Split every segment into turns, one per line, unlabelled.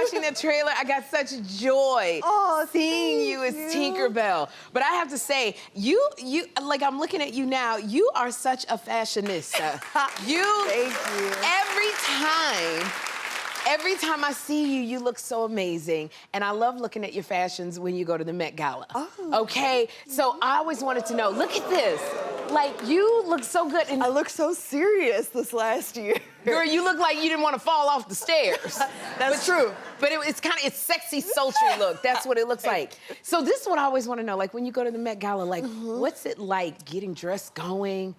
watching that trailer, I got such joy seeing you as Tinkerbell. But I have to say, you, like I'm looking at you now, you are such a fashionista.
Thank you.
Every time I see you, you look so amazing. And I love looking at your fashions when you go to the Met Gala. Okay? So I always wanted to know, look at this. Like, you look so good. And
I look so serious this last year.
Girl, you look like you didn't want to fall off the stairs.
That's true.
But it's sexy, sultry look. That's what it looks like. So this is what I always want to know. Like, when you go to the Met Gala, like, what's it like getting dressed, going?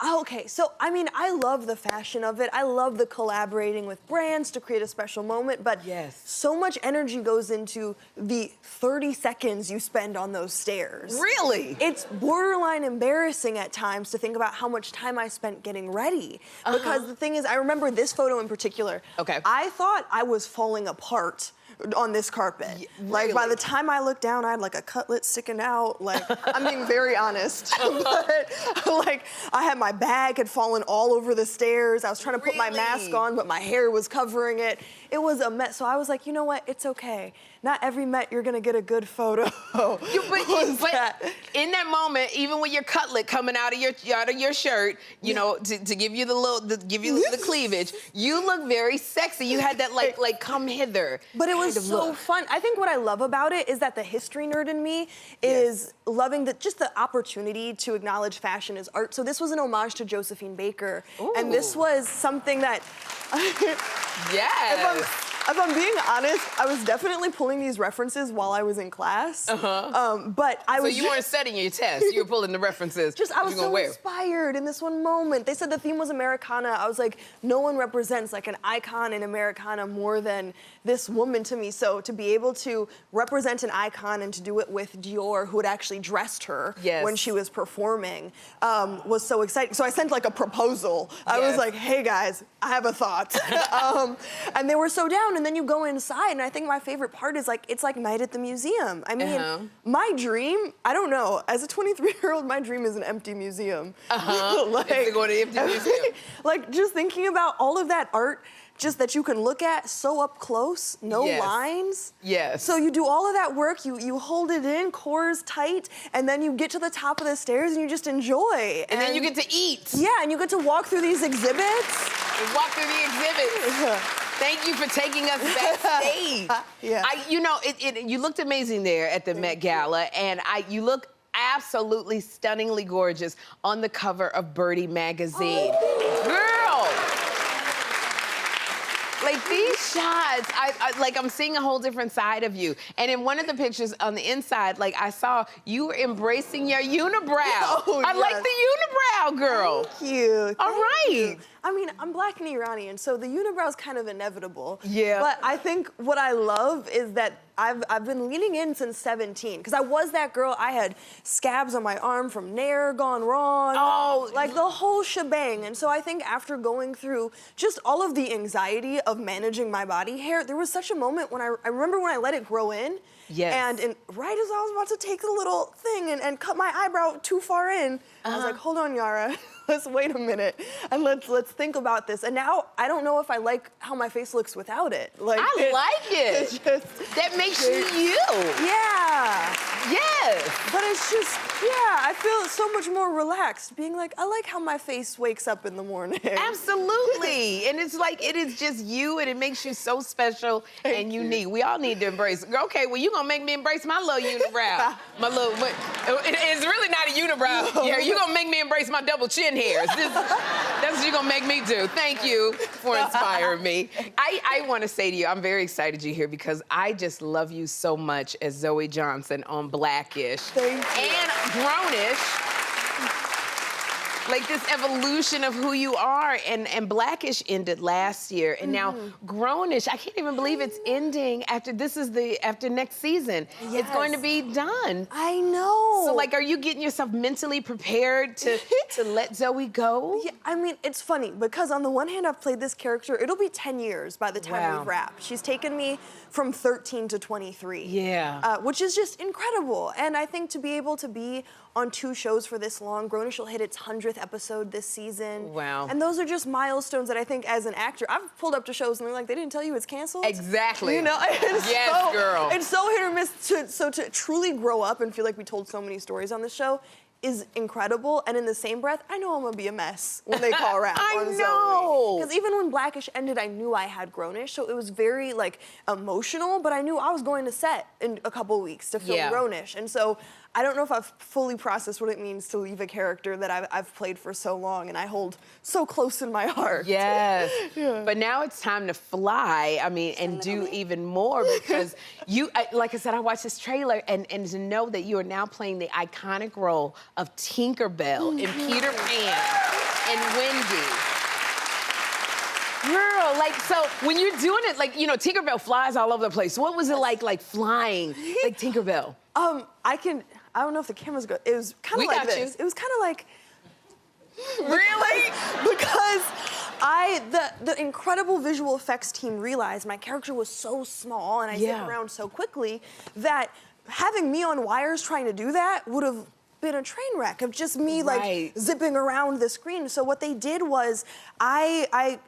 Okay, so I mean, I love the fashion of it. I love the collaborating with brands to create a special moment, but so much energy goes into the 30 seconds you spend on those stairs.
Really?
It's borderline embarrassing at times to think about how much time I spent getting ready. Because the thing is, I remember this photo in particular.
Okay.
I thought I was falling apart on this carpet. Like, by the time I looked down, I had like a cutlet sticking out. Like, I'm being very honest. But like, I had my bag had fallen all over the stairs. I was trying to put my mask on, but my hair was covering it. It was a mess. So I was like, you know what? It's okay. Not every Met you're gonna get a good photo.
But in that moment, even with your cutlet coming out of your shirt, you know, to give you the cleavage, you look very sexy. You had that like come hither.
But it was so fun. I think what I love about it is that the history nerd in me is loving just the opportunity to acknowledge fashion as art. So this was an homage to Josephine Baker. And this was something that if I'm being honest, I was definitely pulling these references while I was in class. But I was.
So you weren't studying your test. You were pulling the references.
I was so inspired in this one moment. They said the theme was Americana. I was like, no one represents like an icon in Americana more than this woman to me. So to be able to represent an icon and to do it with Dior, who had actually dressed her when she was performing, was so exciting. So I sent like a proposal. I was like, hey guys, I have a thought. And they were so down. And then you go inside, and I think my favorite part is like, it's like night at the museum. I mean, my dream, I don't know, as a 23-year-old, my dream is an empty museum.
Like, to go to an empty museum.
Like, just thinking about all of that art, just that you can look at so up close, no lines. So you do all of that work, you hold it in, cores tight, and then you get to the top of the stairs and you just enjoy.
And then you get to eat.
Yeah, and you get to walk through these exhibits.
Walk through the exhibits. Thank you for taking us backstage. You know, you looked amazing there at the Met Gala, and you look absolutely stunningly gorgeous on the cover of Birdie magazine. Girl! Like these shots, I'm seeing a whole different side of you. And in one of the pictures on the inside, like I saw you were embracing your unibrow. I like the unibrow, girl.
Thank you.
All right.
I mean, I'm Black and Iranian, so the unibrow's kind of inevitable.
Yeah.
But I think what I love is that I've been leaning in since 17, because I was that girl. I had scabs on my arm from Nair gone wrong. Like the whole shebang. And so I think after going through just all of the anxiety of managing my body hair, there was such a moment when I remember when I let it grow in. And right as I was about to take the little thing and cut my eyebrow too far in, I was like, hold on, Yara. Let's wait a minute and let's think about this. And now I don't know if I like how my face looks without it. Like
I like it. That makes you you.
Yeah.
Yes.
But it's just, I feel so much more relaxed being like, I like how my face wakes up in the morning.
Absolutely. And it's like, it is just you, and it makes you so special and unique. We all need to embrace. Okay, well, you're gonna make me embrace my little unibrow. It's really not a unibrow. No. You're gonna make me embrace my double chin hairs. That's what you're gonna make me do. Thank you for inspiring me. I wanna say to you, I'm very excited you're here because I just love you so much as Zoe Johnson on Blackish.
Thank you.
And Grownish. Like this evolution of who you are, and Blackish ended last year, and now Grownish, I can't even believe it's ending after after next season. It's going to be done.
I know.
So like, are you getting yourself mentally prepared to let Zoe go?
Yeah, I mean, it's funny because on the one hand, I've played this character, it'll be 10 years by the time we wrap. She's taken me from 13 to 23.
Yeah.
Which is just incredible. And I think to be able to be on 2 shows for this long. Grownish will hit its 100th episode this season.
Wow.
And those are just milestones that I think as an actor, I've pulled up to shows and they're like, they didn't tell you it's canceled?
Exactly.
You know?
Yes, girl.
It's so hit or miss. So to truly grow up and feel like we told so many stories on the show is incredible. And in the same breath, I know I'm gonna be a mess when they call around
I
on
know.
Because even when Blackish ended, I knew I had Grownish, so it was very like emotional, but I knew I was going to set in a couple weeks to film Grownish. And so I don't know if I've fully processed what it means to leave a character that I've played for so long and I hold so close in my heart.
Yes. But now it's time to fly, I mean, and do even more because like I said, I watched this trailer and to know that you are now playing the iconic role of Tinkerbell in Peter Pan and Wendy. Girl, like, so when you're doing it, like, you know, Tinkerbell flies all over the place. What was it like flying, like Tinkerbell?
I don't know if the camera's good. It was kind of like this. It was kind of like...
Really?
Because the incredible visual effects team realized my character was so small and I zip around so quickly that having me on wires trying to do that would have been a train wreck of just me like zipping around the screen. So what they did was I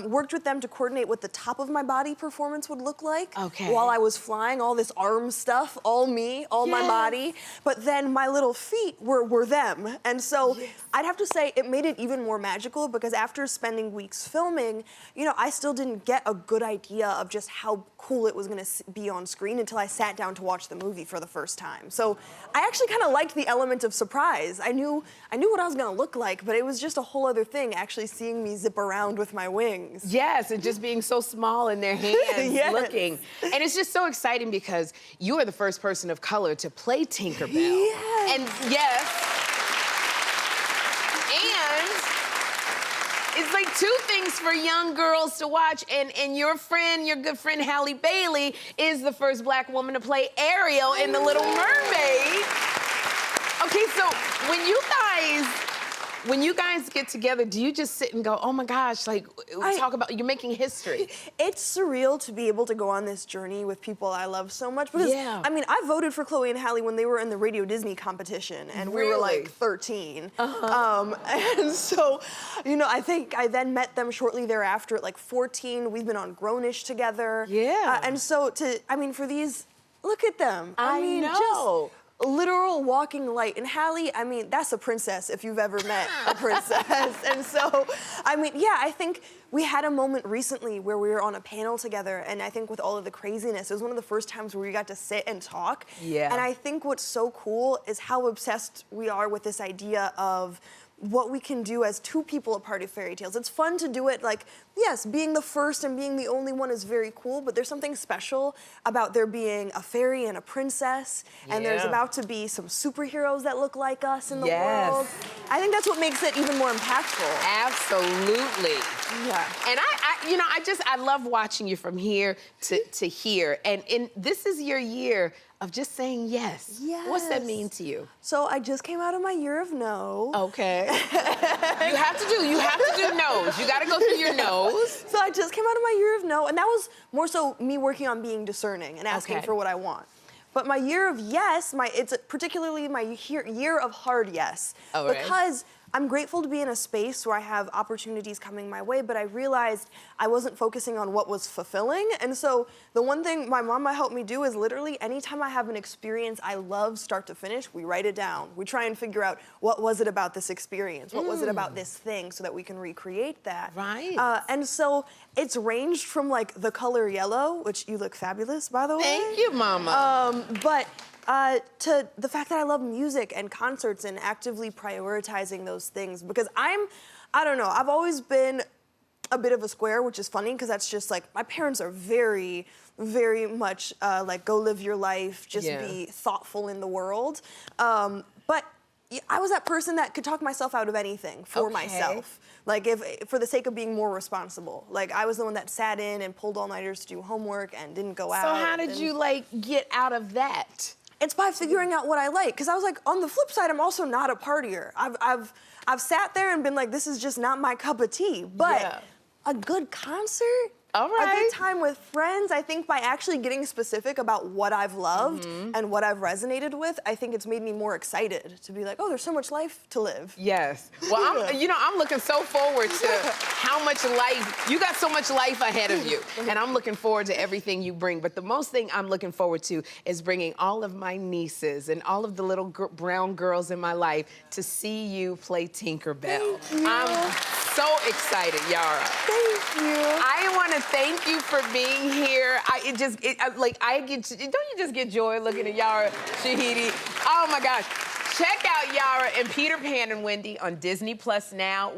worked with them to coordinate what the top of my body performance would look like while I was flying, all this arm stuff, all me, all my body. But then my little feet were them. And so I'd have to say it made it even more magical because after spending weeks filming, you know, I still didn't get a good idea of just how cool it was gonna be on screen until I sat down to watch the movie for the first time. So I actually kind of liked the element of surprise. I knew what I was gonna look like, but it was just a whole other thing actually seeing me zip around with my wings.
Yes, and just being so small in their hands looking. And it's just so exciting because you are the first person of color to play Tinkerbell.
Yes.
And and it's like 2 things for young girls to watch, and your good friend Halle Bailey is the first Black woman to play Ariel in The Little Mermaid. Okay, so when you guys get together, do you just sit and go, oh my gosh, like, talk about, you're making history?
It's surreal to be able to go on this journey with people I love so much because, I mean, I voted for Chloe and Halle when they were in the Radio Disney competition and we were like 13. And so, you know, I think I then met them shortly thereafter at like 14. We've been on Grownish together. And so for these, look at them. I mean,
know.
Just literal walking light. And Halle, I mean, that's a princess if you've ever met a princess. And so, I mean, I think we had a moment recently where we were on a panel together, and I think with all of the craziness, it was one of the first times where we got to sit and talk. And I think what's so cool is how obsessed we are with this idea of what we can do as 2 people a part of fairy tales. It's fun to do it like, yes, being the first and being the only one is very cool, but there's something special about there being a fairy and a princess, and there's about to be some superheroes that look like us in the world. I think that's what makes it even more impactful.
Absolutely. And I love watching you from here to here, and this is your year of just saying yes. What's that mean to you?
So I just came out of my year of no.
Okay. you have to do no's. You gotta go through your no's.
So I just came out of my year of no, and that was more so me working on being discerning and asking for what I want. But my year of yes, it's particularly my year of hard yes. Because I'm grateful to be in a space where I have opportunities coming my way, but I realized I wasn't focusing on what was fulfilling. And so the one thing my mama helped me do is literally anytime I have an experience I love start to finish, we write it down. We try and figure out what was it about this experience? What was it about this thing so that we can recreate that? And so it's ranged from like the color yellow, which you look fabulous, by the way.
Thank you, mama.
To the fact that I love music and concerts and actively prioritizing those things because I don't know, I've always been a bit of a square, which is funny because that's just like, my parents are very, very much like go live your life, just be thoughtful in the world. But I was that person that could talk myself out of anything for myself. Like if for the sake of being more responsible. Like I was the one that sat in and pulled all-nighters to do homework and didn't go out.
So how did you like get out of that?
It's by figuring out what I like. Because I was like, on the flip side, I'm also not a partier. I've sat there and been like, this is just not my cup of tea. But a good concert
All right.
A good time with friends. I think by actually getting specific about what I've loved and what I've resonated with, I think it's made me more excited to be like, oh, there's so much life to live.
Yes. Well, I'm looking so forward to how much life, you got so much life ahead of you. And I'm looking forward to everything you bring. But the most thing I'm looking forward to is bringing all of my nieces and all of the little brown girls in my life to see you play Tinkerbell.
Thank you.
I'm so excited, Yara.
Thank you.
I want to thank you for being here. Don't you just get joy looking at Yara Shahidi? Oh my gosh. Check out Yara and Pan and Wendy on Disney Plus now.